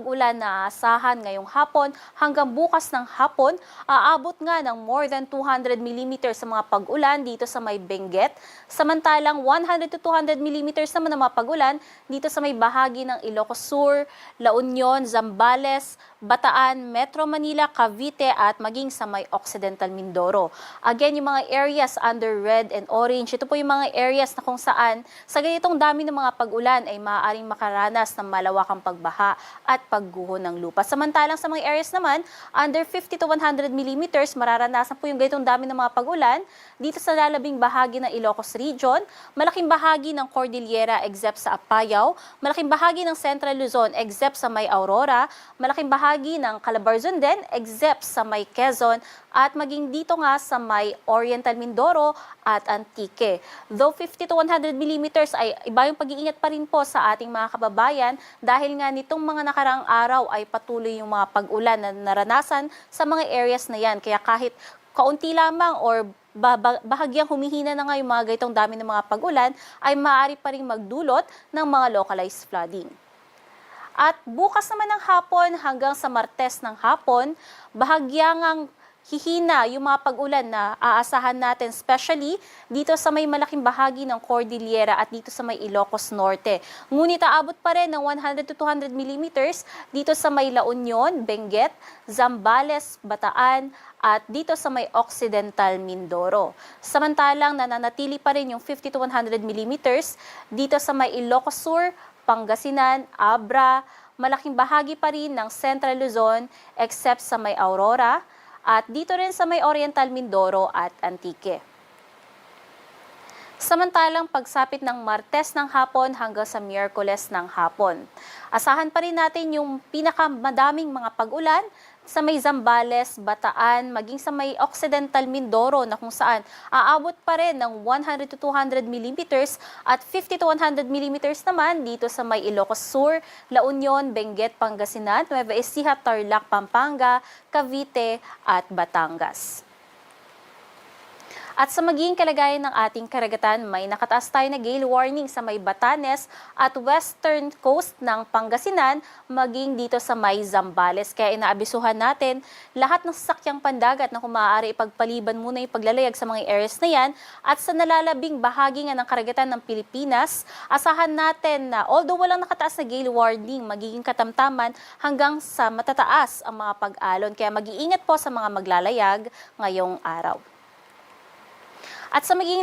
Ulan na aasahan ngayong hapon hanggang bukas ng hapon, aabot nga ng more than 200 mm sa mga pag-ulan dito sa may Benguet. Samantalang 100 to 200 mm naman ang mga pag-ulan dito sa may bahagi ng Ilocos Sur, La Union, Zambales, Bataan, Metro Manila, Cavite at maging sa may Occidental Mindoro. Again, yung mga areas under red and orange, ito po yung mga areas na kung saan sa ganitong dami ng mga pag-ulan ay maaaring makaranas ng malawakang pagbaha at pagguho ng lupa. Samantalang sa mga areas naman, under 50 to 100 mm, mararanasan po yung ganitong dami ng mga pag-ulan dito sa lalabing bahagi ng Ilocos Region, malaking bahagi ng Cordillera except sa Apayao, malaking bahagi ng Central Luzon except sa may Aurora, malaking bahagi ng Calabarzon din except sa may Quezon, at maging dito nga sa may Oriental Mindoro at Antique. Though 50 to 100 mm ay iba yung pag-iingat pa rin po sa ating mga kababayan dahil nga nitong mga nakaraang araw ay patuloy yung mga pag-ulan na naranasan sa mga areas na yan. Kaya kahit kaunti lamang or bahagyang humihina na nga yung mga ganitong dami ng mga pag-ulan ay maaari pa rin magdulot ng mga localized flooding. At bukas naman ng hapon hanggang sa Martes ng hapon, bahagyang hihina yung mga pag-ulan na aasahan natin, especially dito sa may malaking bahagi ng Cordillera at dito sa may Ilocos Norte. Ngunit aabot pa rin ng 100 to 200 mm dito sa may La Union, Benguet, Zambales, Bataan at dito sa may Occidental Mindoro. Samantalang nananatili pa rin yung 50 to 100 mm dito sa may Ilocos Sur, Pangasinan, Abra, malaking bahagi pa rin ng Central Luzon except sa may Aurora, at dito rin sa may Oriental Mindoro at Antique. Samantalang pagsapit ng Martes ng hapon hanggang sa Miyerkules ng hapon, asahan pa rin natin yung pinakamadaming mga pag-ulan sa may Zambales, Bataan, maging sa may Occidental Mindoro na kung saan aabot pa rin ng 100 to 200 mm at 50 to 100 mm naman dito sa may Ilocos Sur, La Union, Benguet, Pangasinan, Nueva Ecija, Tarlac, Pampanga, Cavite at Batangas. At sa magiging kalagayan ng ating karagatan, may nakataas tayo na gale warning sa may Batanes at western coast ng Pangasinan, maging dito sa may Zambales. Kaya inaabisuhan natin lahat ng sasakyang pandagat na kung maaari ipagpaliban muna yung paglalayag sa mga areas na yan. At sa nalalabing bahagi nga ng karagatan ng Pilipinas, asahan natin na although walang nakataas na gale warning, magiging katamtaman hanggang sa matataas ang mga pag-alon. Kaya mag-iingat po sa mga maglalayag ngayong araw. At sa magiging